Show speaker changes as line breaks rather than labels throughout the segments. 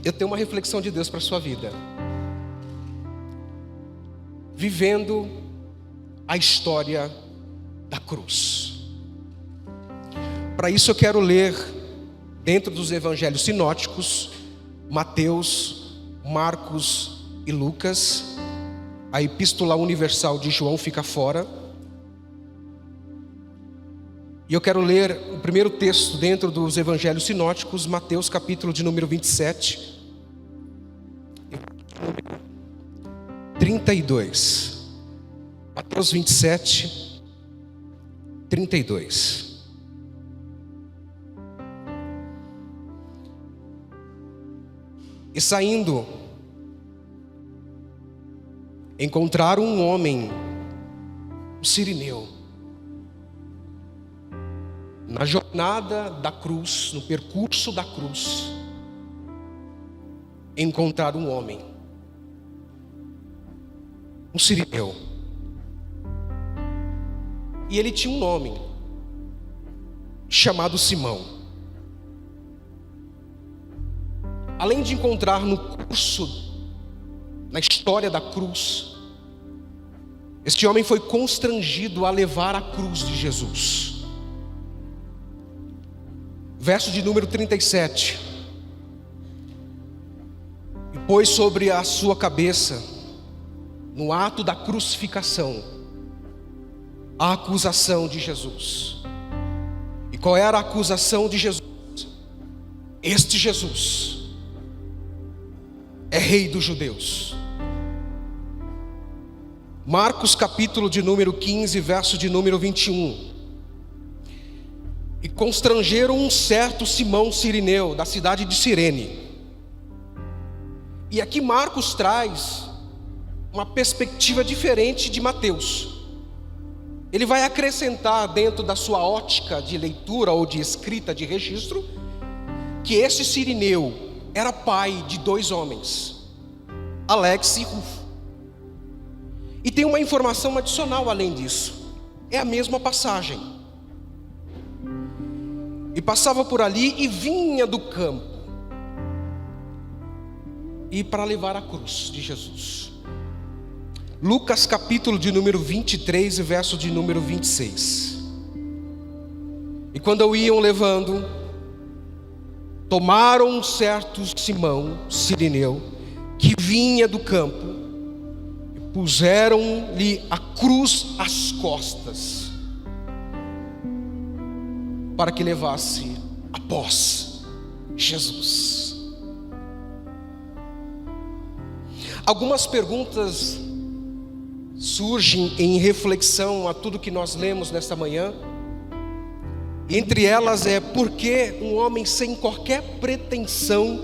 eu tenho uma reflexão de Deus para a sua vida. Vivendo a história da cruz. Para isso eu quero ler, dentro dos evangelhos sinóticos, Mateus, Marcos e Lucas. A epístola universal de João fica fora. E eu quero ler o primeiro texto dentro dos evangelhos sinóticos, Mateus capítulo de número 27, 32. Mateus 27, 32. E saindo, encontraram um homem, um sirineu. Na jornada da cruz, no percurso da cruz, encontraram um homem, um sirineu. E ele tinha um nome, chamado Simão. Além de encontrar no curso, na história da cruz, este homem foi constrangido a levar a cruz de Jesus. Verso de número 37. E pôs sobre a sua cabeça, no ato da crucificação, a acusação de Jesus. E qual era a acusação de Jesus? Este Jesus é rei dos judeus. Marcos capítulo de número 15, verso de número 21. E constrangeram um certo Simão Cirineu, da cidade de Cirene. E aqui Marcos traz uma perspectiva diferente de Mateus. Ele vai acrescentar dentro da sua ótica de leitura ou de escrita de registro, que esse Cirineu era pai de dois homens, Alex e Rufo. E tem uma informação adicional além disso. É a mesma passagem. E passava por ali e vinha do campo, e para levar a cruz de Jesus. Lucas capítulo de número 23 e verso de número 26. E quando o iam levando, tomaram um certo Simão Cirineu, que vinha do campo, e puseram-lhe a cruz às costas, para que levasse após Jesus. Algumas perguntas surgem em reflexão a tudo que nós lemos nesta manhã. Entre elas é: por que um homem sem qualquer pretensão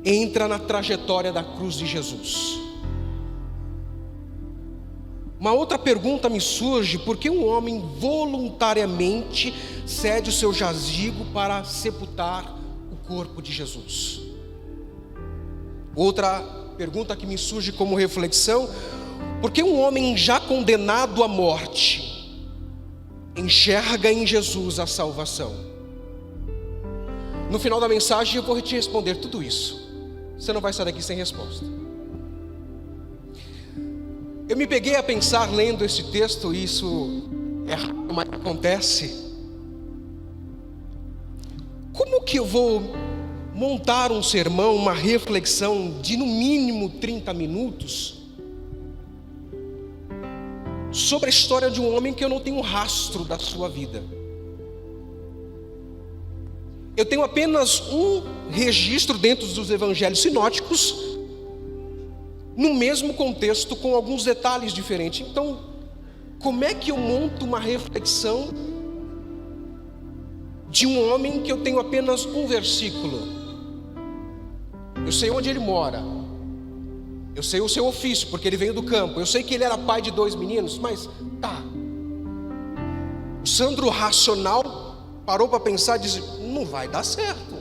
entra na trajetória da cruz de Jesus? Uma outra pergunta me surge: por que um homem voluntariamente cede o seu jazigo para sepultar o corpo de Jesus? Outra pergunta que me surge como reflexão: por que um homem já condenado à morte enxerga em Jesus a salvação? No final da mensagem eu vou te responder tudo isso. Você não vai sair daqui sem resposta. Eu me peguei a pensar lendo esse texto, e isso é raro, mas acontece. Como que eu vou montar um sermão, uma reflexão de no mínimo 30 minutos sobre a história de um homem que eu não tenho rastro da sua vida? Eu tenho apenas um registro dentro dos evangelhos sinóticos, no mesmo contexto, com alguns detalhes diferentes. Então, como é que eu monto uma reflexão de um homem que eu tenho apenas um versículo? Eu sei onde ele mora, eu sei o seu ofício, porque ele veio do campo, eu sei que ele era pai de 2 meninos, mas tá. O Sandro racional parou para pensar e disse: não vai dar certo.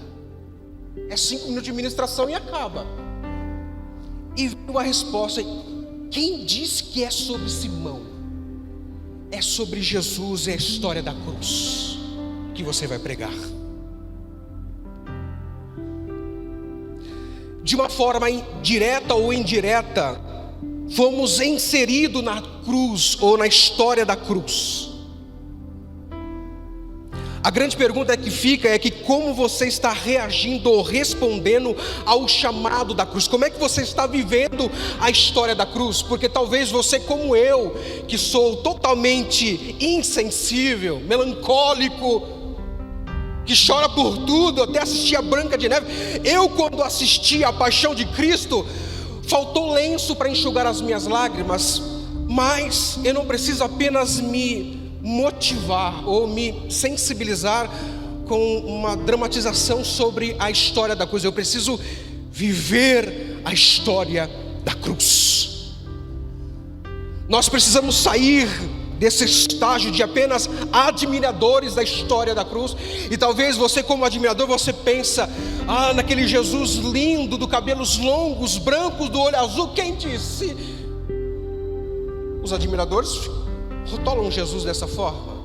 É 5 minutos de ministração e acaba. E veio a resposta: quem disse que é sobre Simão? É sobre Jesus, é a história da cruz que você vai pregar. de uma forma direta ou indireta, fomos inseridos na cruz ou na história da cruz. A grande pergunta que fica é que como você está reagindo ou respondendo ao chamado da cruz? Como é que você está vivendo a história da cruz? Porque talvez você, como eu, que sou totalmente insensível, melancólico, que chora por tudo, até assistir a Branca de Neve. Eu, quando assisti a Paixão de Cristo, faltou lenço para enxugar as minhas lágrimas. Mas eu não preciso apenas me motivar ou me sensibilizar com uma dramatização sobre a história da cruz. Eu preciso viver a história da cruz. Nós precisamos sair desse estágio de apenas admiradores da história da cruz. E talvez você, como admirador, você pensa: naquele Jesus lindo, do cabelos longos, brancos, do olho azul. Quem disse? Os admiradores rotulam Jesus dessa forma.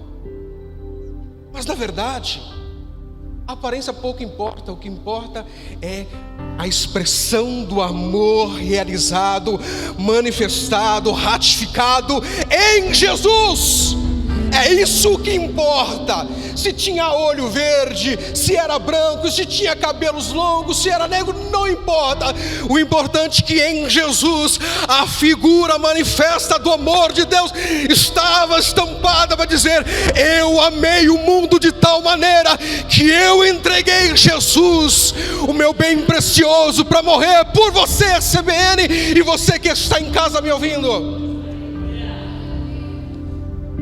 Mas na verdade, a aparência pouco importa. O que importa é a expressão do amor realizado, manifestado, ratificado em Jesus. É isso que importa. Se tinha olho verde, se era branco, se tinha cabelos longos, se era negro, não importa. O importante é que em Jesus a figura manifesta do amor de Deus estava estampada para dizer: eu amei o mundo de tal maneira que eu entreguei em Jesus o meu bem precioso para morrer por você, CBN, e você que está em casa me ouvindo.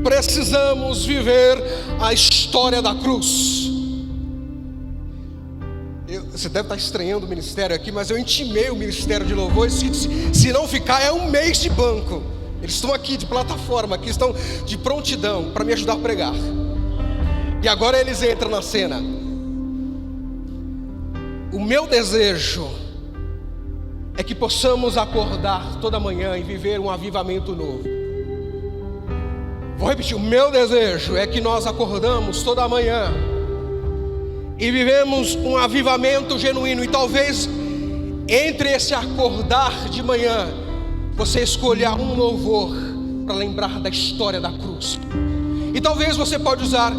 Precisamos viver a história da cruz. Você deve estar estranhando o ministério aqui, mas eu intimei o ministério de louvor. Se não ficar, é um mês de banco. Eles estão aqui de plataforma, aqui estão de prontidão para me ajudar a pregar. E agora eles entram na cena. O meu desejo é que possamos acordar toda manhã e viver um avivamento novo. Vou repetir, o meu desejo é que nós acordamos toda manhã e vivemos um avivamento genuíno. E talvez entre esse acordar de manhã, você escolha um louvor para lembrar da história da cruz. E talvez você pode usar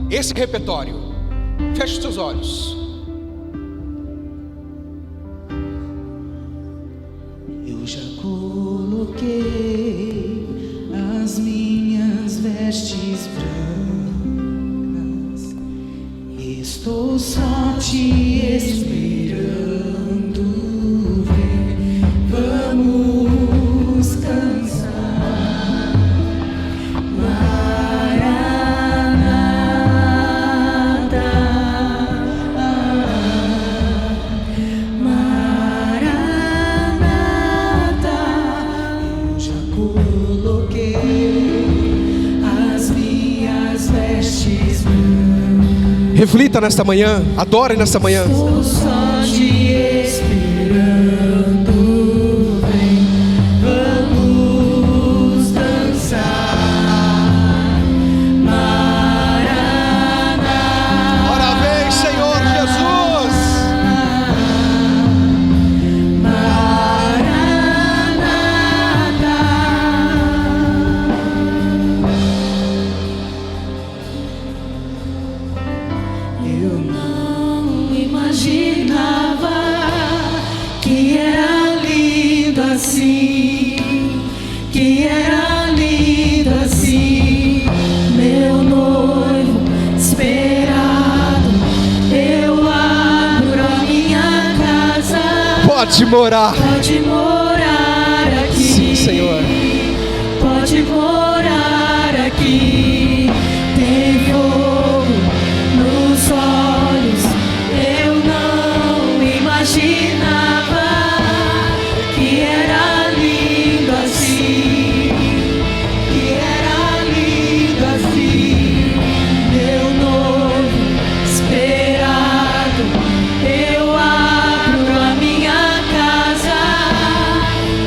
esse repertório. Feche os seus olhos.
Eu já coloquei as minhas vestes brancas, estou só te esperando ver. Vamos cantar Maranata, Maranata. Eu já coloquei as minhas vestes brancas.
Reflita nesta manhã, adore nesta manhã.
Estou só te esperando, vem, vamos dançar Maranata.
Ora vem, Senhor Jesus.
Eu não imaginava que era lindo assim, que era lindo assim, meu noivo esperado. Eu abro a minha casa,
Pode morar.
pode morar aqui.
Sim, Senhor.
Pode morar aqui. Tem fogo nos olhos. Eu não imaginava que era lindo assim, que era lindo assim, meu noivo esperado. Eu abro a minha casa,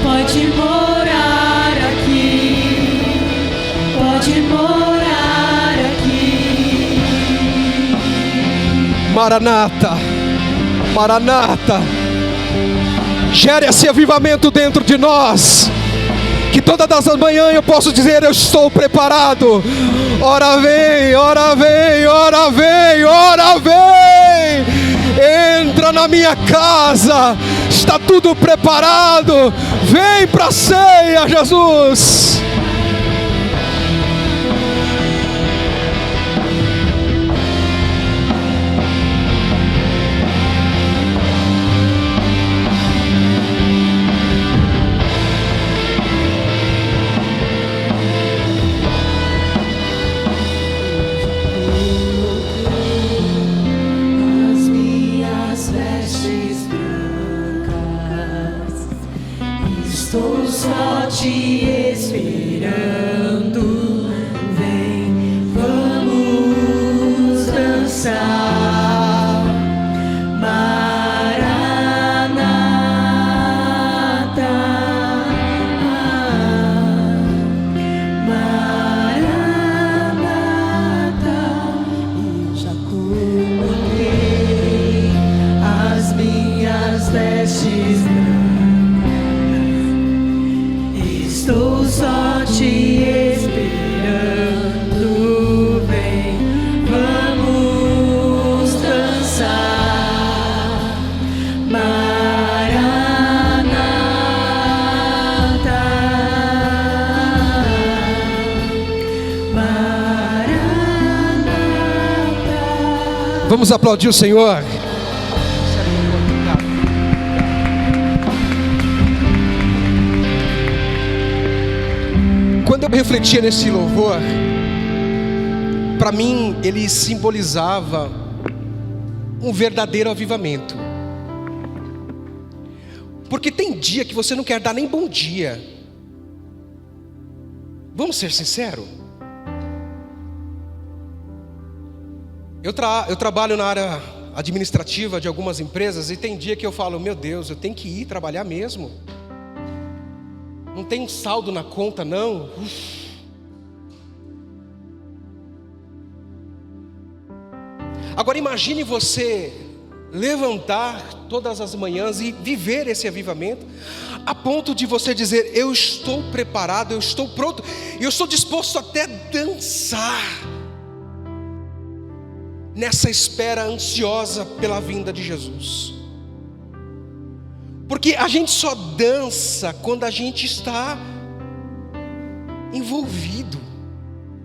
pode morar aqui, pode morar aqui.
Maranata, Maranata. Gere esse avivamento dentro de nós. Que todas as manhãs eu posso dizer: eu estou preparado. Ora vem, ora vem, ora vem, ora vem. Entra na minha casa, está tudo preparado. Vem para a ceia, Jesus.
Estou só te esperando, vem, vamos dançar. Maranata, Maranata, já coloquei as minhas vestes. Estou só te esperando, vem, vamos dançar. Maranata, Maranata.
Vamos aplaudir o Senhor. Quando eu refletia nesse louvor, para mim ele simbolizava um verdadeiro avivamento. Porque tem dia que você não quer dar nem bom dia. Vamos ser sinceros. Eu trabalho na área administrativa de algumas empresas e tem dia que eu falo: meu Deus, eu tenho que ir trabalhar mesmo. Não tem um saldo na conta, não. Agora imagine você levantar todas as manhãs e viver esse avivamento, a ponto de você dizer: eu estou preparado, eu estou pronto, eu estou disposto até dançar, nessa espera ansiosa pela vinda de Jesus. Porque a gente só dança quando a gente está envolvido,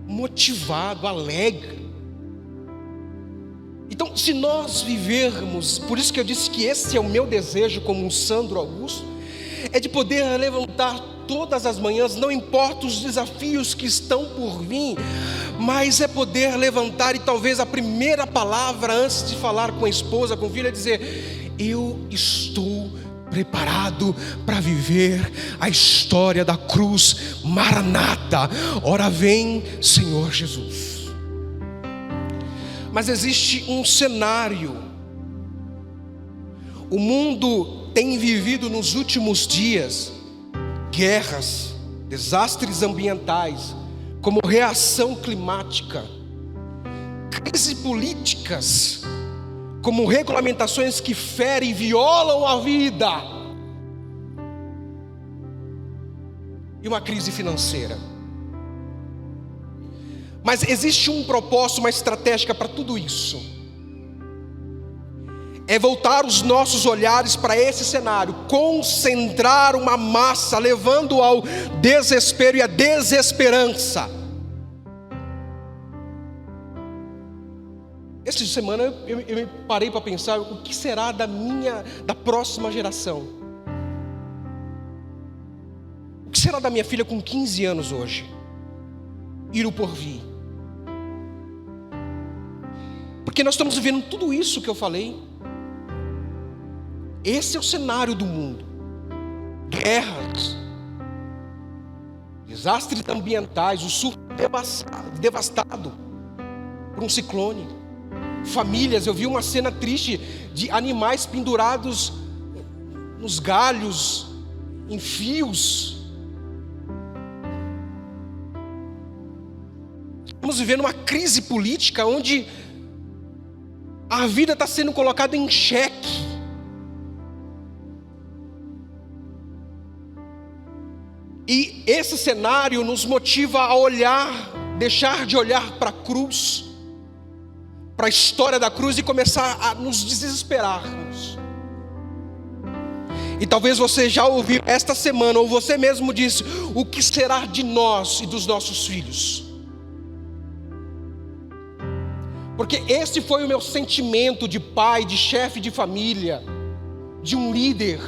motivado, alegre. Então, se nós vivermos, por isso que eu disse que esse é o meu desejo como um Sandro Augusto, é de poder levantar todas as manhãs, não importa os desafios que estão por vir, mas é poder levantar e talvez a primeira palavra antes de falar com a esposa, com o filho, é dizer: eu estou preparado para viver a história da cruz. Maranata, ora vem, Senhor Jesus. Mas existe um cenário. O mundo tem vivido nos últimos dias guerras, desastres ambientais, como reação climática, crises políticas, como regulamentações que ferem e violam a vida, e uma crise financeira. Mas existe um propósito, uma estratégia para tudo isso. É voltar os nossos olhares para esse cenário, concentrar uma massa, levando ao desespero e à desesperança. Essa semana eu me parei para pensar: o que será da próxima geração? O que será da minha filha com 15 anos hoje? Ir o porvir. Porque nós estamos vivendo tudo isso que eu falei. Esse é o cenário do mundo. Guerras, desastres ambientais, o sul devastado por um ciclone. Famílias, eu vi uma cena triste de animais pendurados nos galhos, em fios. Estamos vivendo uma crise política onde a vida está sendo colocada em xeque. E esse cenário nos motiva a olhar, deixar de olhar para a cruz, para a história da cruz, e começar a nos desesperarmos. E talvez você já ouviu esta semana, ou você mesmo disse: o que será de nós e dos nossos filhos? Porque esse foi o meu sentimento de pai, de chefe de família, de um líder.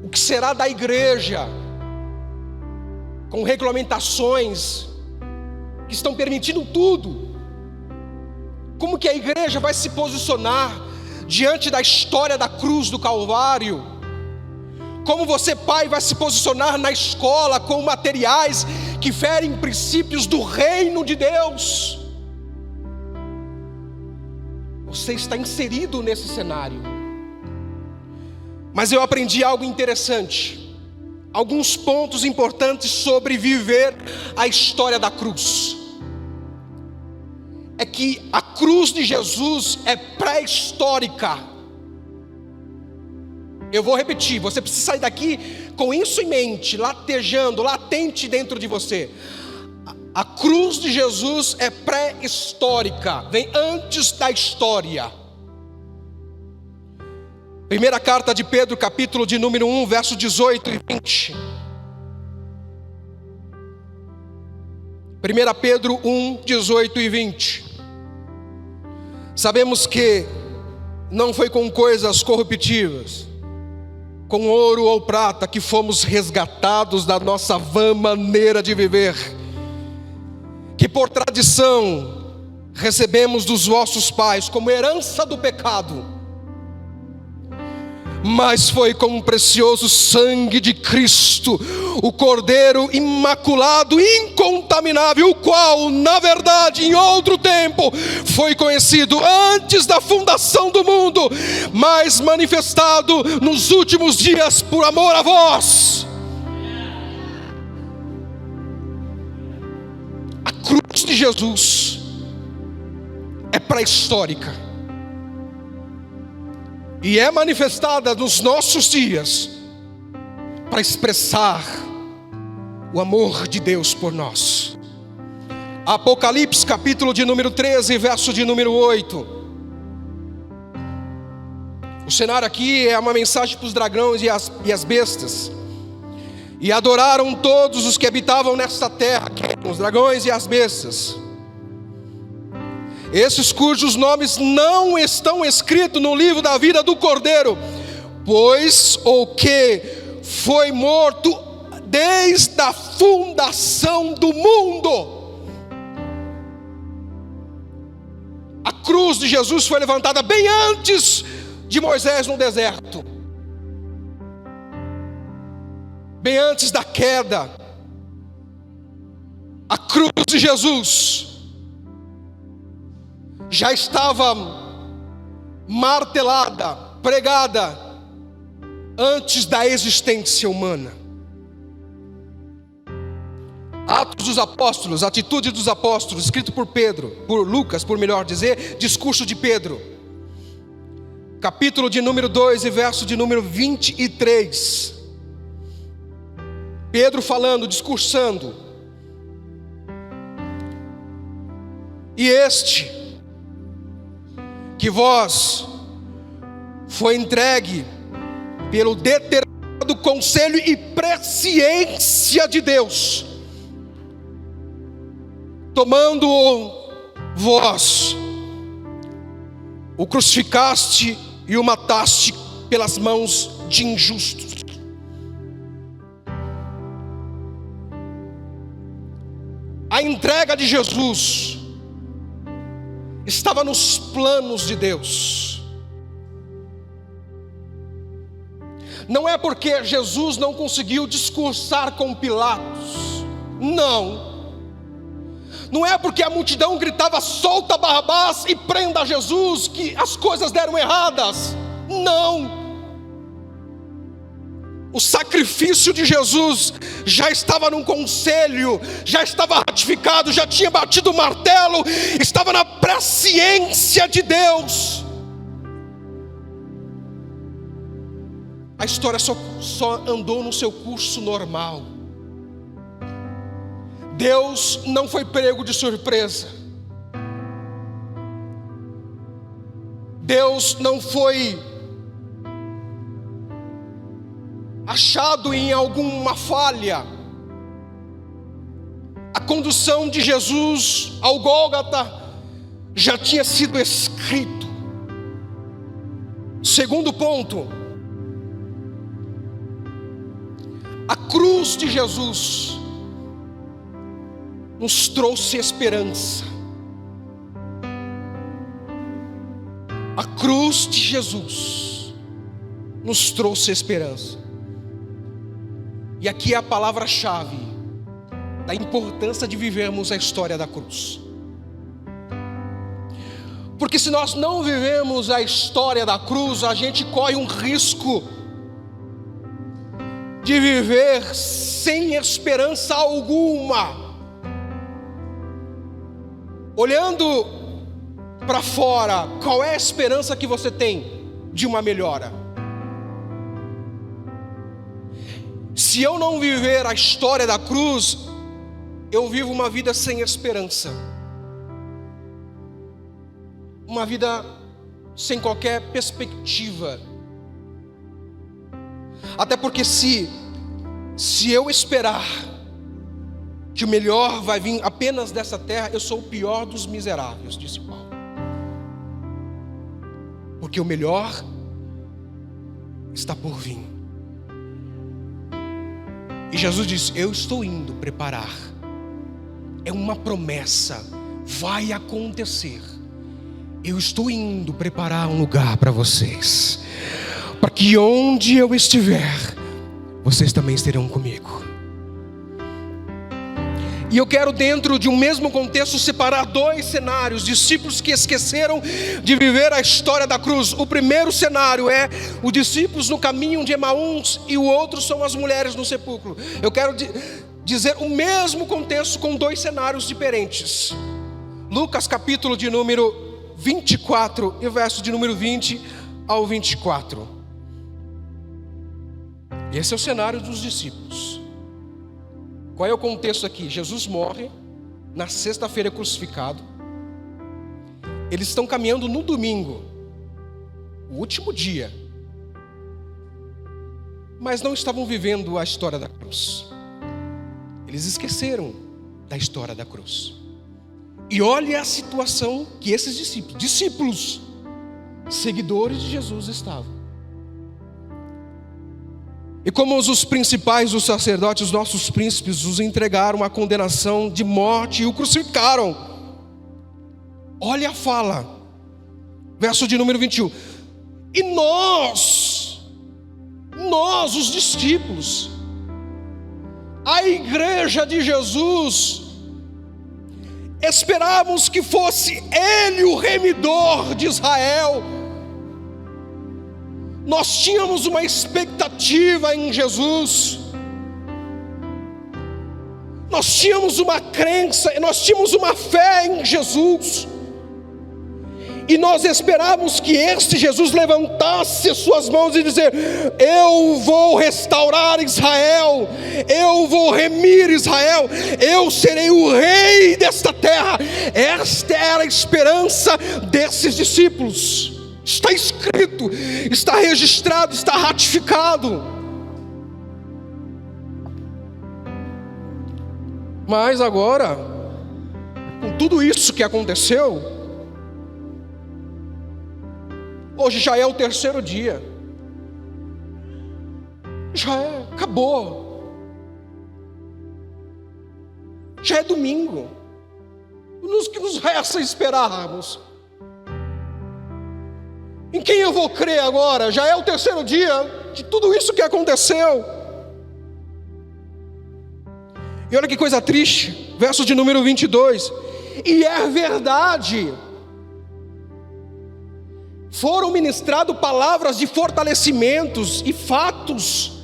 O que será da igreja, com regulamentações que estão permitindo tudo? Como que a igreja vai se posicionar diante da história da cruz do Calvário? Como você, pai, vai se posicionar na escola com materiais que ferem princípios do reino de Deus? Você está inserido nesse cenário. Mas eu aprendi algo interessante, alguns pontos importantes sobre viver a história da cruz. É que a cruz de Jesus é pré-histórica. Eu vou repetir, você precisa sair daqui com isso em mente, latejando, latente dentro de você. A cruz de Jesus é pré-histórica, vem antes da história. Primeira carta de Pedro, capítulo de número 1, verso 18 e 20. 1 Pedro 1, 18 e 20. Sabemos que não foi com coisas corruptíveis, com ouro ou prata, que fomos resgatados da nossa vã maneira de viver, que por tradição recebemos dos vossos pais como herança do pecado, mas foi com o precioso sangue de Cristo, o Cordeiro imaculado, incontaminável, o qual, na verdade, em outro tempo, foi conhecido antes da fundação do mundo, mas manifestado nos últimos dias por amor a vós. A cruz de Jesus é pré-histórica e é manifestada nos nossos dias para expressar o amor de Deus por nós. Apocalipse, capítulo de número 13, verso de número 8. O cenário aqui é uma mensagem para os dragões e as bestas. E adoraram todos os que habitavam nesta terra, os dragões e as bestas, esses cujos nomes não estão escritos no livro da vida do Cordeiro, pois o que foi morto desde a fundação do mundo. A cruz de Jesus foi levantada bem antes de Moisés no deserto, bem antes da queda. A cruz de Jesus já estava martelada, pregada, antes da existência humana. Atos dos Apóstolos, Atitude dos Apóstolos, escrito por Pedro, por Lucas, por melhor dizer, discurso de Pedro, capítulo de número 2 e verso de número 23. Pedro falando, discursando. E este que vós foi entregue pelo determinado conselho e presciência de Deus, tomando-o vós, o crucificaste e o mataste pelas mãos de injustos. A entrega de Jesus estava nos planos de Deus. Não é porque Jesus não conseguiu discursar com Pilatos, não é porque a multidão gritava solta Barrabás e prenda Jesus que as coisas deram erradas. Não. O sacrifício de Jesus já estava num conselho, já estava ratificado, já tinha batido o martelo, estava na presciência de Deus. a história só andou no seu curso normal. Deus não foi pego de surpresa. Deus não foi achado em alguma falha. A condução de Jesus ao Gólgota já tinha sido escrito. Segundo ponto, a cruz de Jesus nos trouxe esperança. A cruz de Jesus nos trouxe esperança. E aqui é a palavra-chave da importância de vivermos a história da cruz. Porque se nós não vivemos a história da cruz, a gente corre um risco de viver sem esperança alguma. Olhando para fora, qual é a esperança que você tem de uma melhora? Se eu não viver a história da cruz, eu vivo uma vida sem esperança, uma vida sem qualquer perspectiva. Até porque se eu esperar que o melhor vai vir apenas dessa terra, eu sou o pior dos miseráveis, disse Paulo. Porque o melhor está por vir. E Jesus disse: eu estou indo preparar. É uma promessa, vai acontecer. Eu estou indo preparar um lugar para vocês, para que onde eu estiver, vocês também estarão comigo. E eu quero, dentro de um mesmo contexto, separar dois cenários: discípulos que esqueceram de viver a história da cruz. O primeiro cenário é os discípulos no caminho de Emaús, e o outro são as mulheres no sepulcro. Eu quero dizer o mesmo contexto com dois cenários diferentes. Lucas capítulo de número 24 e verso de número 20 ao 24. Esse é o cenário dos discípulos. Qual é o contexto aqui? Jesus morre na sexta-feira crucificado. Eles estão caminhando no domingo, o último dia, mas não estavam vivendo a história da cruz. Eles esqueceram da história da cruz. E olha a situação que esses discípulos, seguidores de Jesus, estavam. E como os principais dos sacerdotes, os nossos príncipes, os entregaram à condenação de morte e o crucificaram. Olha a fala, verso de número 21. E nós, os discípulos, a igreja de Jesus, esperávamos que fosse Ele o remidor de Israel. Nós tínhamos uma expectativa em Jesus, nós tínhamos uma crença, nós tínhamos uma fé em Jesus, e nós esperávamos que este Jesus levantasse suas mãos e dizer: eu vou restaurar Israel, eu vou remir Israel, eu serei o rei desta terra. Esta era a esperança desses discípulos. Está escrito, está registrado, está ratificado. Mas agora, com tudo isso que aconteceu, hoje já é o terceiro dia, acabou, já é domingo. O que nos resta esperarmos? Em quem eu vou crer agora? Já é o terceiro dia de tudo isso que aconteceu. E olha que coisa triste, verso de número 22. E é verdade, foram ministradas palavras de fortalecimentos e fatos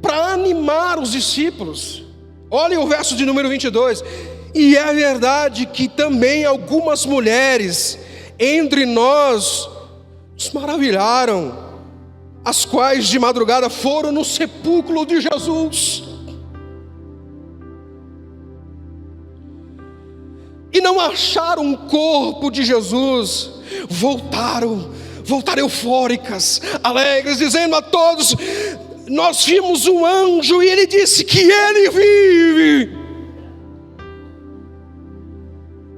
para animar os discípulos. Olhem o verso de número 22. E é verdade que também algumas mulheres entre nós nos maravilharam as quais de madrugada foram no sepulcro de Jesus e não acharam o corpo de Jesus, voltaram eufóricas, alegres, dizendo a todos: nós vimos um anjo e ele disse que ele vive.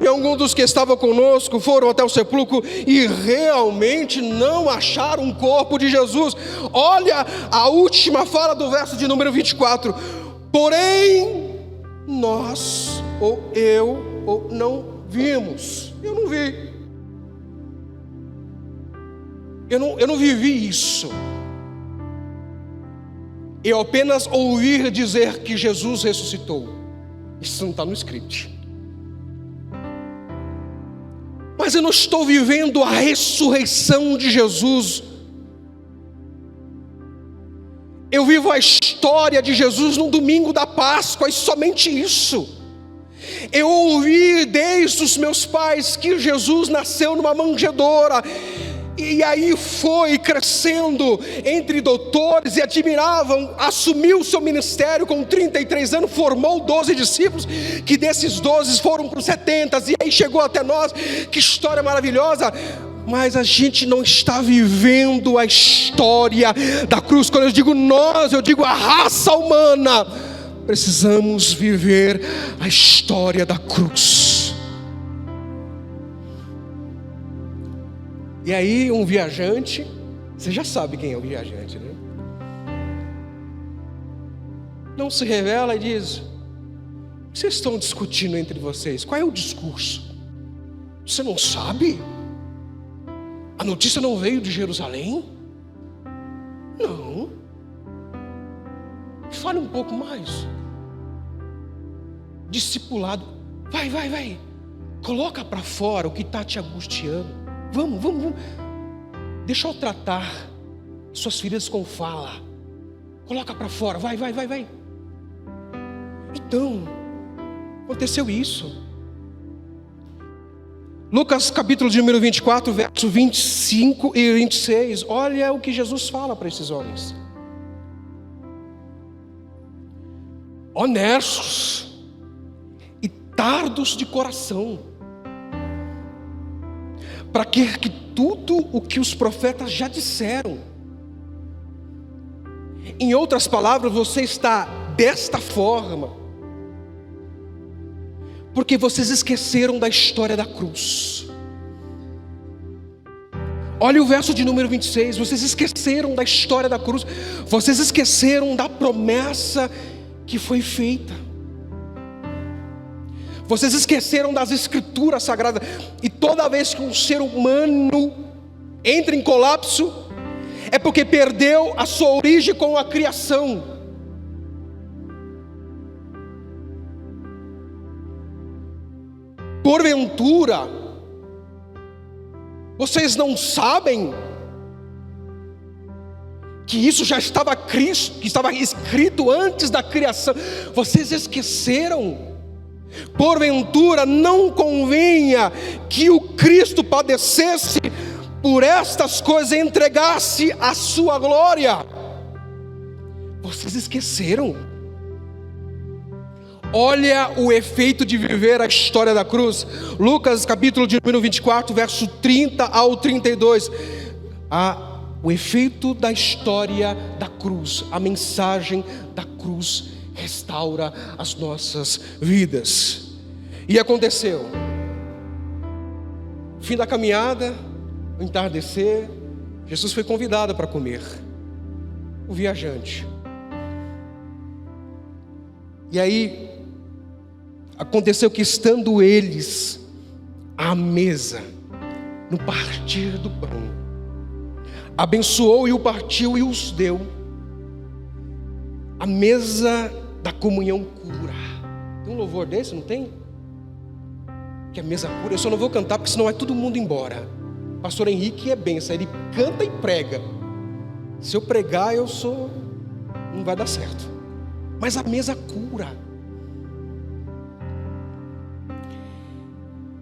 E alguns dos que estavam conosco foram até o sepulcro e realmente não acharam o corpo de Jesus. Olha a última fala do verso de número 24: porém nós, ou eu, ou não vimos. Eu não vi. Eu não vivi isso. Eu apenas ouvi dizer que Jesus ressuscitou. Isso não está no script. Mas eu não estou vivendo a ressurreição de Jesus. Eu vivo a história de Jesus no domingo da Páscoa, e somente isso. Eu ouvi desde os meus pais que Jesus nasceu numa manjedoura, e aí foi crescendo entre doutores e admiravam, assumiu o seu ministério com 33 anos, formou 12 discípulos, que desses 12 foram para os 70, e aí chegou até nós. Que história maravilhosa! Mas a gente não está vivendo a história da cruz. Quando eu digo nós, eu digo a raça humana. Precisamos viver a história da cruz. E aí um viajante, você já sabe quem é o viajante, né? Não se revela e diz: o que vocês estão discutindo entre vocês? Qual é o discurso? Você não sabe? A notícia não veio de Jerusalém? Não. Fale um pouco mais. Discipulado. Vai. Coloca para fora o que está te angustiando. Vamos. Deixa eu tratar suas feridas com fala. Coloca para fora. Vai. Então, aconteceu isso. Lucas capítulo de número 24, verso 25 e 26. Olha o que Jesus fala para esses homens. Honestos e tardos de coração, para que tudo o que os profetas já disseram. Em outras palavras, você está desta forma porque vocês esqueceram da história da cruz. Olha o verso de número 26. Vocês esqueceram da história da cruz. Vocês esqueceram da promessa que foi feita. Vocês esqueceram das escrituras sagradas. E toda vez que um ser humano entra em colapso, é porque perdeu a sua origem com a criação. Porventura, vocês não sabem que isso já estava que estava escrito antes da criação? Vocês esqueceram? Porventura não convinha que o Cristo padecesse por estas coisas e entregasse a sua glória? Vocês esqueceram? Olha o efeito de viver a história da cruz. Lucas capítulo de número 24, verso 30 ao 32. O efeito da história da cruz. A mensagem da cruz restaura as nossas vidas. E aconteceu. Fim da caminhada, o entardecer, Jesus foi convidado para comer. O viajante. E aí aconteceu que, estando eles à mesa, no partir do pão, abençoou e o partiu e os deu. A mesa da comunhão cura. Tem um louvor desse, não tem? Que a mesa cura. Eu só não vou cantar porque senão vai todo mundo embora. Pastor Henrique é benção, ele canta e prega. Se eu pregar, não vai dar certo. Mas a mesa cura.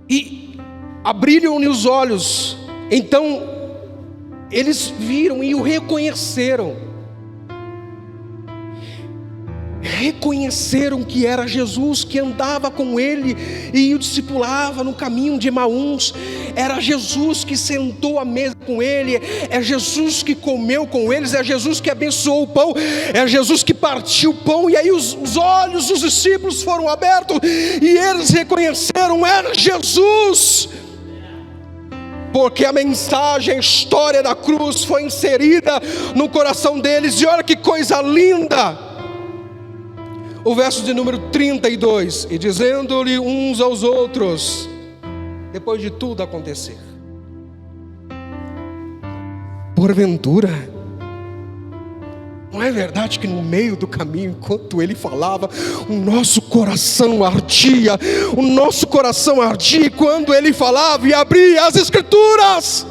E abriram-lhe os olhos. Então Eles viram e o reconheceram. Reconheceram que era Jesus que andava com ele e o discipulava no caminho de Emaús. Era Jesus que sentou à mesa com ele, é Jesus que comeu com eles, é Jesus que abençoou o pão, é Jesus que partiu o pão. E aí os olhos dos discípulos foram abertos e eles reconheceram: era Jesus. Porque a mensagem, a história da cruz foi inserida no coração deles. E olha que coisa linda! O verso de número 32, e dizendo-lhe uns aos outros, depois de tudo acontecer: porventura, não é verdade que no meio do caminho, enquanto ele falava, o nosso coração ardia, e quando ele falava e abria as Escrituras.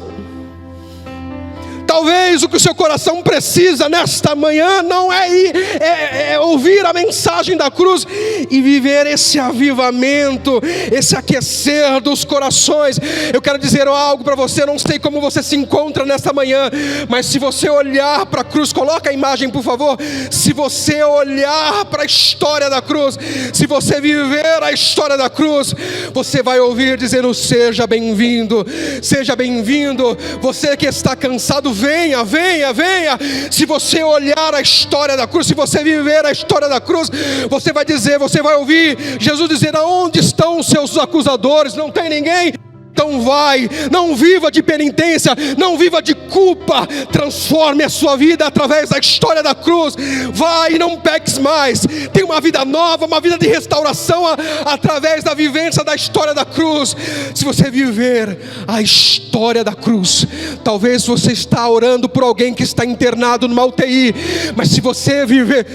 Talvez o que o seu coração precisa nesta manhã não é ouvir a mensagem da cruz e viver esse avivamento, esse aquecer dos corações. Eu quero dizer algo para você, não sei como você se encontra nesta manhã, mas se você olhar para a cruz, coloca a imagem por favor. Se você olhar para a história da cruz, se você viver a história da cruz, você vai ouvir dizendo: seja bem-vindo, seja bem-vindo. Você que está cansado, venha, venha, venha. Se você olhar a história da cruz, se você viver a história da cruz, você vai dizer, você vai ouvir Jesus dizer: aonde estão os seus acusadores? Não tem ninguém? Então vai, não viva de penitência, não viva de culpa, transforme a sua vida através da história da cruz. Vai e não peques mais, tem uma vida nova, uma vida de restauração através da vivência da história da cruz. Se você viver a história da cruz, talvez você está orando por alguém que está internado numa UTI, mas se você viver,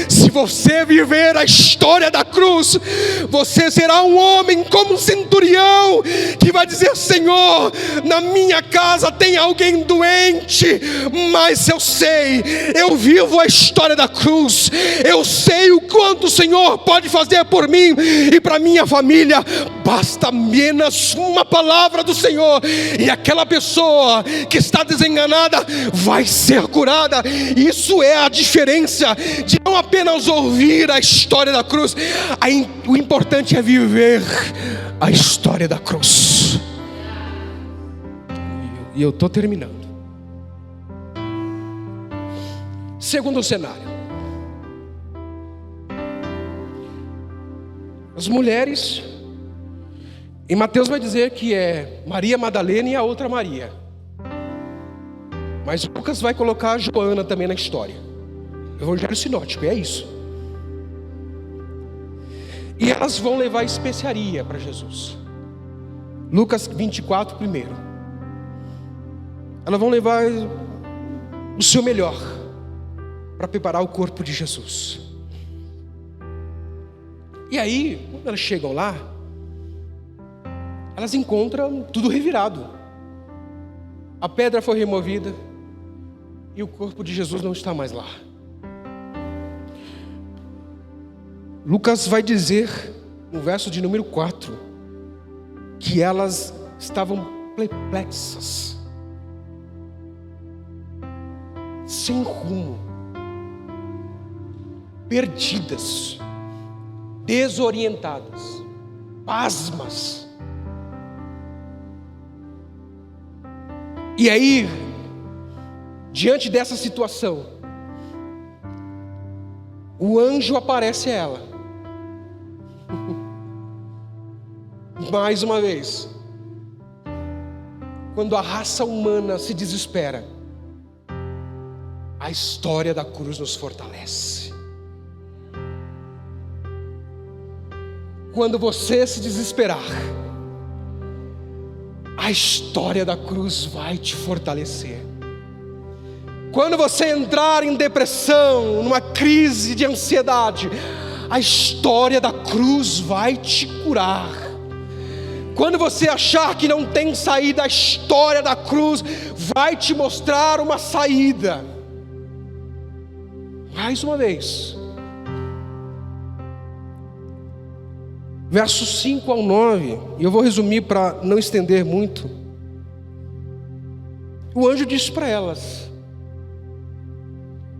se você viver a história da cruz, você será um homem como um centurião, que vai dizer: Senhor, na minha casa tem alguém doente, mas eu vivo a história da cruz, eu sei o quanto o Senhor pode fazer por mim e para minha família. Basta apenas uma palavra do Senhor e aquela pessoa que está desenganada vai ser curada. Isso é a diferença de não apenas ouvir a história da cruz, o importante é viver a história da cruz. E eu estou terminando. Segundo cenário, as mulheres, e Mateus vai dizer que é Maria Madalena e a outra Maria, mas Lucas vai colocar a Joana também na história. Evangelho sinótico, é isso. E elas vão levar especiaria para Jesus. Lucas 24 primeiro. Elas vão levar o seu melhor para preparar o corpo de Jesus. E aí, quando elas chegam lá, elas encontram tudo revirado. A pedra foi removida e o corpo de Jesus não está mais lá. Lucas vai dizer, no verso de número 4, que elas estavam perplexas, sem rumo, perdidas, desorientadas, pasmas. E aí, diante dessa situação, o anjo aparece a ela. Mais uma vez, quando a raça humana se desespera, a história da cruz nos fortalece. Quando você se desesperar, a história da cruz vai te fortalecer. Quando você entrar em depressão, numa crise de ansiedade, a história da cruz vai te curar. Quando você achar que não tem saída, a história da cruz vai te mostrar uma saída. Mais uma vez, versos 5 ao 9, e eu vou resumir para não estender muito. O anjo disse para elas: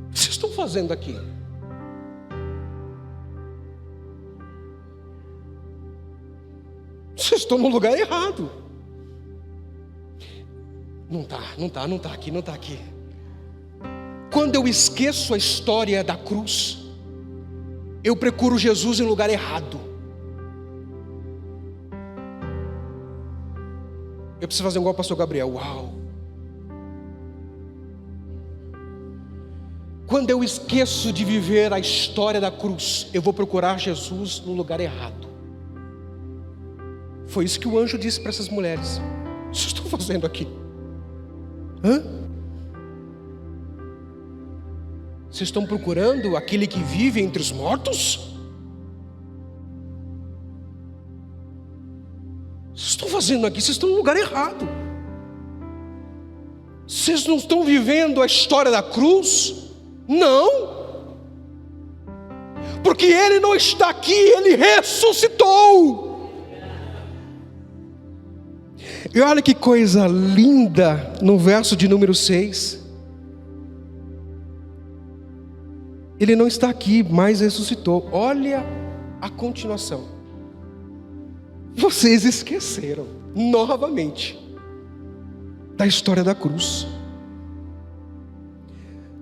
o que vocês estão fazendo aqui? Vocês estão no lugar errado. Não está aqui. Quando eu esqueço a história da cruz, eu procuro Jesus em lugar errado. Eu preciso fazer igual o pastor Gabriel. Uau! Quando eu esqueço de viver a história da cruz, eu vou procurar Jesus no lugar errado. Foi isso que o anjo disse para essas mulheres. O que vocês estão fazendo aqui? Vocês estão procurando aquele que vive entre os mortos? Vocês estão fazendo aqui? Vocês estão no lugar errado. Vocês não estão vivendo a história da cruz? Não. Porque Ele não está aqui, Ele ressuscitou. E olha que coisa linda no verso de número 6. Ele não está aqui, mas ressuscitou. Olha a continuação. Vocês esqueceram novamente da história da cruz.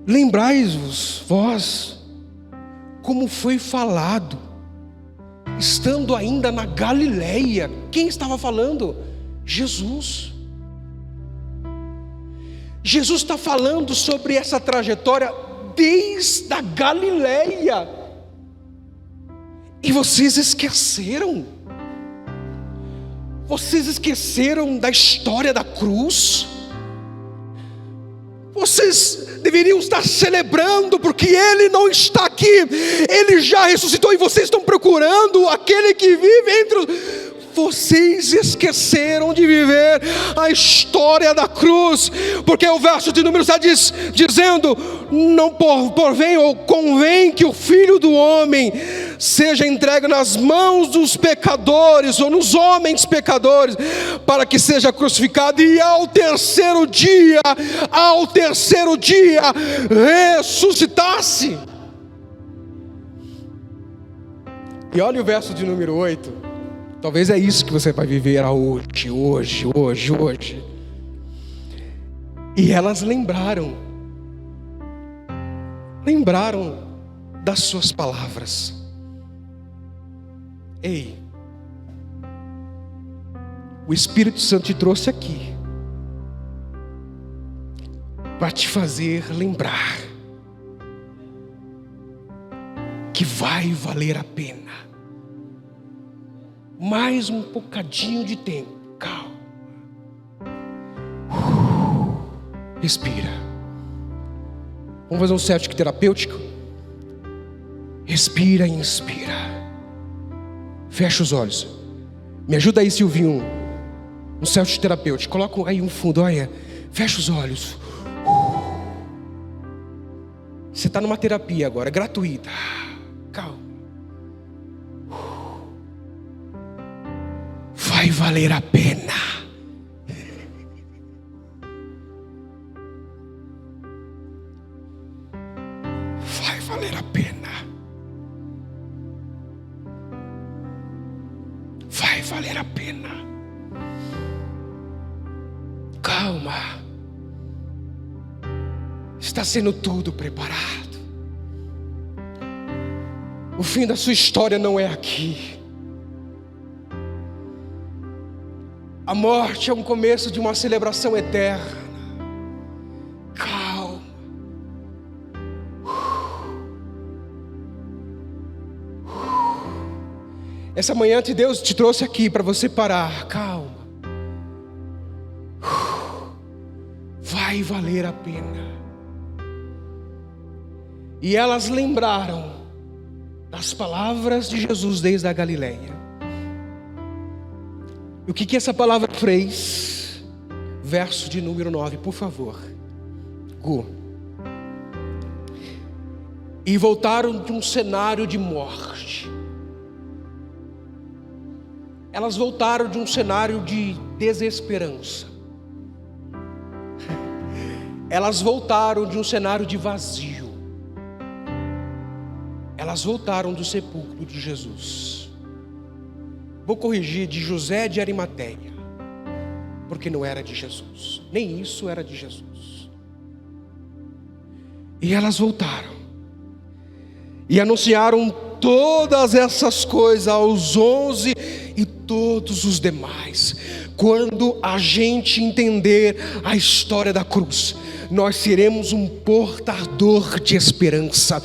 Lembrai-vos, vós, como foi falado, estando ainda na Galileia. Quem estava falando? Jesus. Jesus está falando sobre essa trajetória desde a Galileia. E vocês esqueceram? Vocês esqueceram da história da cruz? Vocês deveriam estar celebrando, porque Ele não está aqui, Ele já ressuscitou, e vocês estão procurando aquele que vive entre os... Vocês esqueceram de viver a história da cruz, porque o verso de número está dizendo: não porvém ou convém que o Filho do Homem seja entregue nas mãos dos pecadores, ou nos homens pecadores, para que seja crucificado, e ao terceiro dia ressuscitasse. E olha o verso de número 8. Talvez é isso que você vai viver hoje. E elas lembraram das suas palavras. Ei, o Espírito Santo te trouxe aqui para te fazer lembrar que vai valer a pena. Mais um bocadinho de tempo. Calma. Respira. Vamos fazer um cético terapêutico? Respira e inspira. Fecha os olhos. Me ajuda aí, Silvinho. Um cético terapêutico. Coloca aí um fundo, olha. Fecha os olhos. Você está numa terapia agora, gratuita. Calma. Vai valer a pena. Vai valer a pena. Vai valer a pena. Calma. Está sendo tudo preparado. O fim da sua história não é aqui. A morte é um começo de uma celebração eterna. Calma. Essa manhã Deus te trouxe aqui para você parar. Calma. Vai valer a pena. E elas lembraram das palavras de Jesus desde a Galileia. O que essa palavra fez? Verso de número 9, por favor. Gu. E voltaram de um cenário de morte. Elas voltaram de um cenário de desesperança. elas voltaram de um cenário de vazio. Elas voltaram do sepulcro de Jesus. Vou corrigir, de José de Arimateia, porque não era de Jesus, nem isso era de Jesus. E elas voltaram e anunciaram todas essas coisas aos 11 e todos os demais. Quando a gente entender a história da cruz, nós seremos um portador de esperança.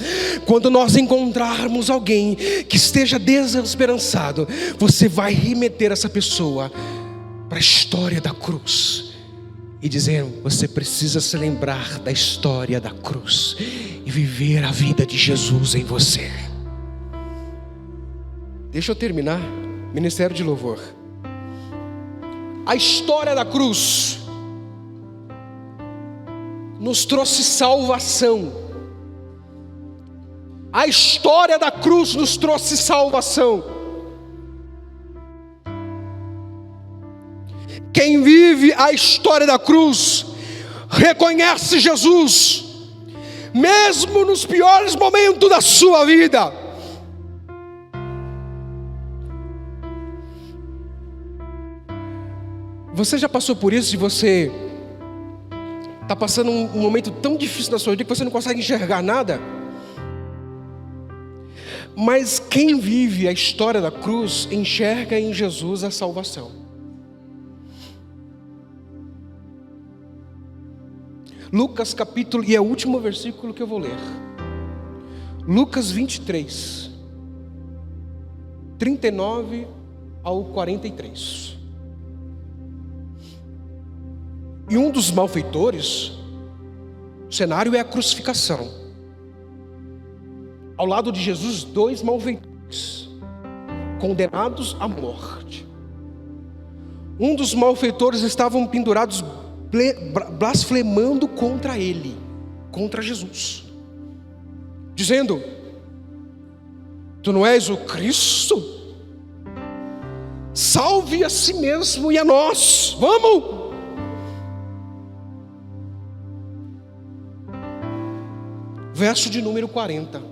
Quando nós encontrarmos alguém que esteja desesperançado, você vai remeter essa pessoa para a história da cruz e dizer: você precisa se lembrar da história da cruz e viver a vida de Jesus em você. Deixa eu terminar. Ministério de Louvor. A história da cruz nos trouxe salvação. A história da cruz nos trouxe salvação. Quem vive a história da cruz reconhece Jesus, mesmo nos piores momentos da sua vida. Você já passou por isso, de você está passando um momento tão difícil na sua vida que você não consegue enxergar nada? Mas quem vive a história da cruz enxerga em Jesus a salvação. Lucas capítulo, e é o último versículo que eu vou ler, Lucas 23, 39 ao 43. E um dos malfeitores, o cenário é a crucificação. Ao lado de Jesus, 2 malfeitores, condenados à morte. Um dos malfeitores estavam pendurados, blasfemando contra ele, contra Jesus, dizendo: tu não és o Cristo? Salve a si mesmo e a nós, vamos! Verso de número 40.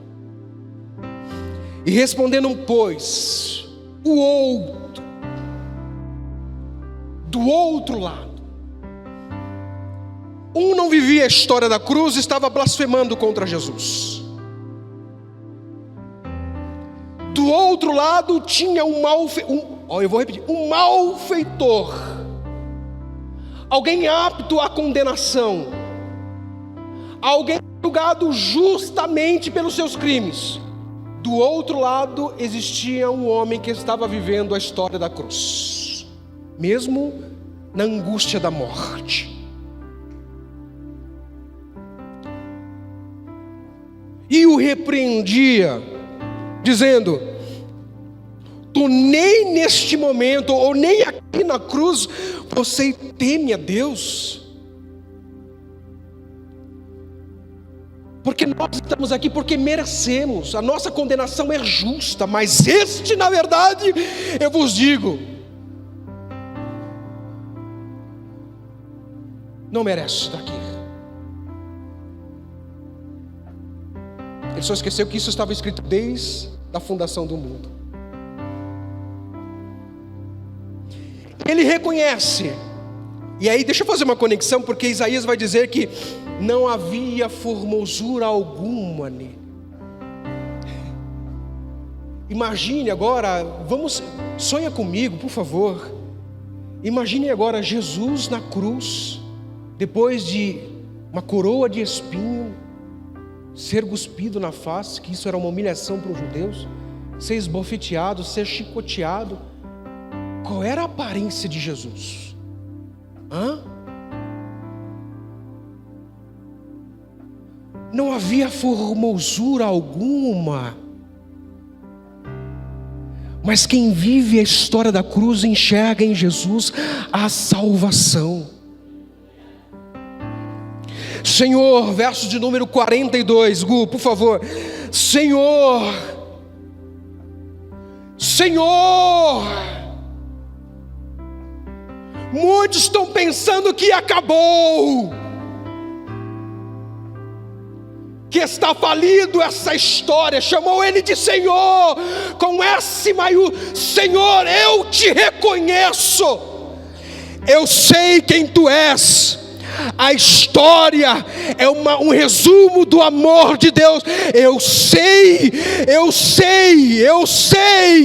E respondendo, pois, o outro, do outro lado, um não vivia a história da cruz, estava blasfemando contra Jesus. Do outro lado tinha um malfeitor, alguém apto à condenação, alguém julgado justamente pelos seus crimes. Do outro lado existia um homem que estava vivendo a história da cruz, mesmo na angústia da morte. E o repreendia, dizendo: tu nem neste momento, ou nem aqui na cruz, você teme a Deus? Porque nós estamos aqui porque merecemos, a nossa condenação é justa, mas este, na verdade, eu vos digo, não merece estar aqui. Ele só esqueceu que isso estava escrito desde a fundação do mundo. Ele reconhece, e aí deixa eu fazer uma conexão, porque Isaías vai dizer que não havia formosura alguma nele. Imagine agora, sonha comigo, por favor. Imagine agora Jesus na cruz, depois de uma coroa de espinho, ser cuspido na face, que isso era uma humilhação para os judeus, ser esbofeteado, ser chicoteado. Qual era a aparência de Jesus? Não havia formosura alguma. Mas quem vive a história da cruz enxerga em Jesus a salvação. Senhor, verso de número 42, Gu, por favor. Senhor, Senhor, muitos estão pensando que acabou. que está falido essa história, chamou ele de Senhor, com S maiúsculo. Senhor, eu te reconheço, eu sei quem tu és. A história é um resumo do amor de Deus. Eu sei,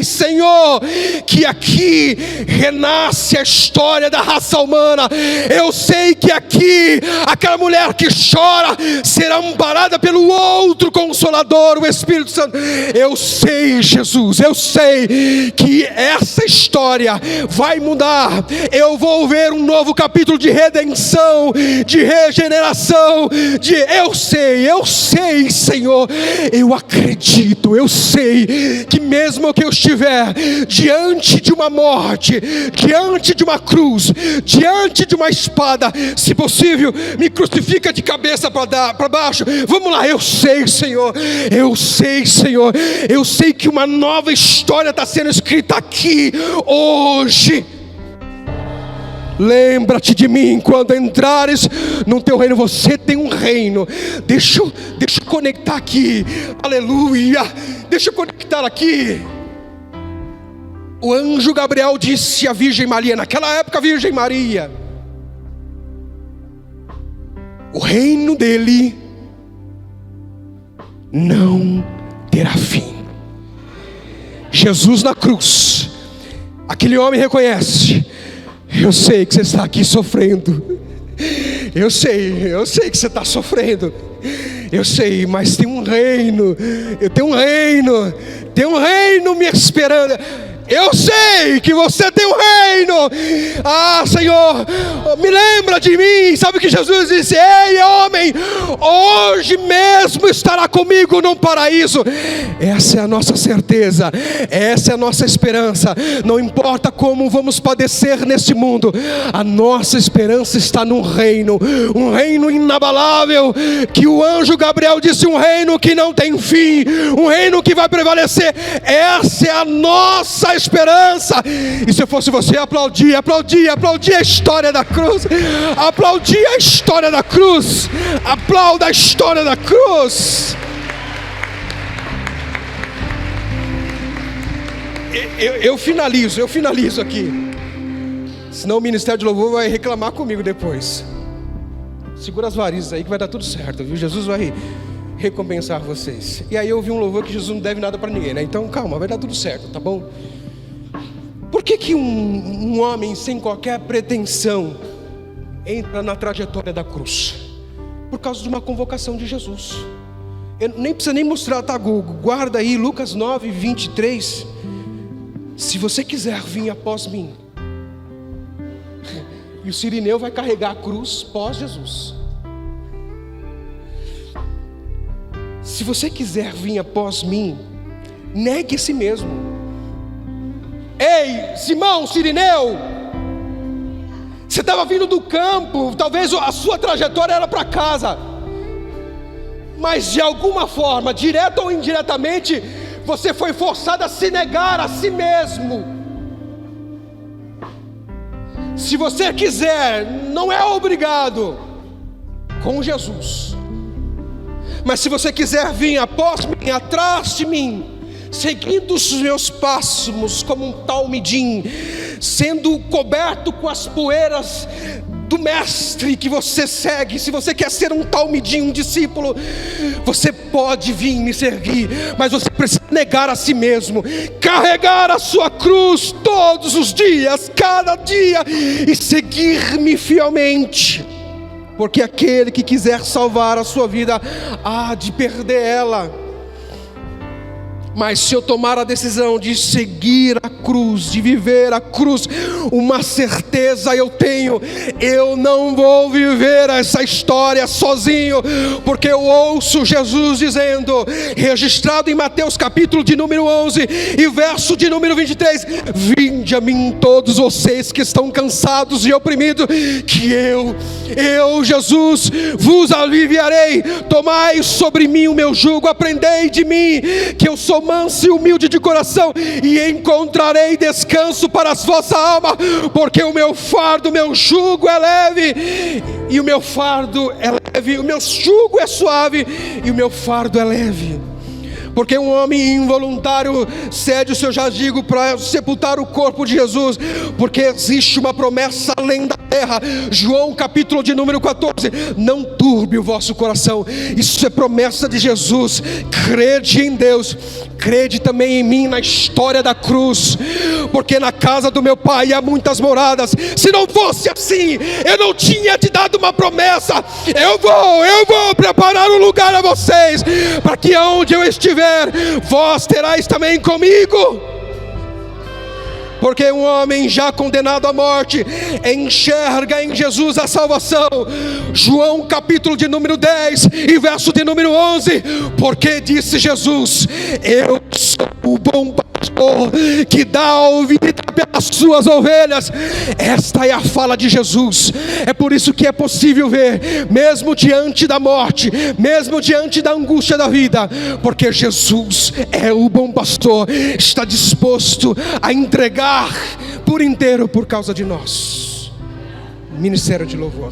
Senhor, que aqui renasce a história da raça humana. Eu sei que aqui aquela mulher que chora será amparada pelo outro Consolador, o Espírito Santo. Eu sei, Jesus, eu sei que essa história vai mudar. Eu vou ver um novo capítulo de redenção, de regeneração, eu sei, Senhor, eu acredito, eu sei que mesmo que eu estiver diante de uma morte, diante de uma cruz, diante de uma espada, se possível, me crucifica de cabeça para baixo, vamos lá, eu sei, Senhor, eu sei que uma nova história está sendo escrita aqui, hoje. Lembra-te de mim quando entrares no teu reino. Você tem um reino. Deixa eu conectar aqui. Aleluia. Deixa eu conectar aqui. O anjo Gabriel disse à Virgem Maria, naquela época a Virgem Maria, o reino dele não terá fim. Jesus na cruz, aquele homem reconhece: eu sei que você está aqui sofrendo. Eu sei que você está sofrendo. Eu sei, mas tem um reino. Tem um reino me esperando. Eu sei que você tem um reino. Ah, Senhor, me lembra de mim. Sabe o que Jesus disse? Ei, homem, hoje mesmo estará comigo no paraíso. Essa é a nossa certeza, essa é a nossa esperança. Não importa como vamos padecer neste mundo, a nossa esperança está num reino, um reino inabalável, que o anjo Gabriel disse, um reino que não tem fim, um reino que vai prevalecer. Essa é a nossa esperança. E se eu fosse você, aplaudir a história da cruz, aplaudir a história da cruz, aplauda a história da cruz. Eu finalizo aqui, senão o Ministério de Louvor vai reclamar comigo depois. Segura as varizes aí que vai dar tudo certo, viu? Jesus vai recompensar vocês. E aí eu ouvi um louvor que Jesus não deve nada para ninguém, né? Então calma, vai dar tudo certo, tá bom? Por que um homem sem qualquer pretensão entra na trajetória da cruz? Por causa de uma convocação de Jesus. Eu nem precisa nem mostrar, tá, Google? Guarda aí Lucas 9, 23. Se você quiser vir após mim. E o Cirineu vai carregar a cruz pós Jesus. Se você quiser vir após mim, negue a si mesmo. Ei, Simão, Cirineu, você estava vindo do campo, talvez a sua trajetória era para casa, mas de alguma forma, direta ou indiretamente, você foi forçado a se negar a si mesmo. Se você quiser, não é obrigado, com Jesus. Mas se você quiser vir após mim, atrás de mim, seguindo os meus passos como um talmidim, sendo coberto com as poeiras do mestre que você segue. Se você quer ser um talmidim, um discípulo, você pode vir me seguir, mas você precisa negar a si mesmo, carregar a sua cruz todos os dias, cada dia, e seguir-me fielmente. Porque aquele que quiser salvar a sua vida há de perder ela. Mas se eu tomar a decisão de seguir a cruz, de viver a cruz, uma certeza eu tenho: eu não vou viver essa história sozinho, porque eu ouço Jesus dizendo, registrado em Mateus capítulo de número 11 e verso de número 23, vinde a mim todos vocês que estão cansados e oprimidos, que eu Jesus vos aliviarei. Tomai sobre mim o meu jugo, aprendei de mim, que eu sou manso e humilde de coração, e encontrarei descanso para a vossa alma, porque o meu fardo, o meu jugo é leve, e o meu fardo é leve, o meu jugo é suave, e o meu fardo é leve. Porque um homem involuntário cede o seu jazigo para sepultar o corpo de Jesus, porque existe uma promessa além da terra. João capítulo de número 14, não turbe o vosso coração, isso é promessa de Jesus. Crede em Deus, crede também em mim, na história da cruz, porque na casa do meu pai há muitas moradas. Se não fosse assim, eu não tinha te dado uma promessa. Eu vou preparar um lugar a vocês, para que aonde eu estiver, vós terais também comigo. Porque um homem já condenado à morte enxerga em Jesus a salvação. João capítulo de número 10 e verso de número 11. Porque disse Jesus: eu sou o bom pastor que dá a vida pelas suas ovelhas. Esta é a fala de Jesus. É por isso que é possível ver, mesmo diante da morte, mesmo diante da angústia da vida, porque Jesus é o bom pastor, está disposto a entregar por inteiro por causa de nós. Ministério de louvor.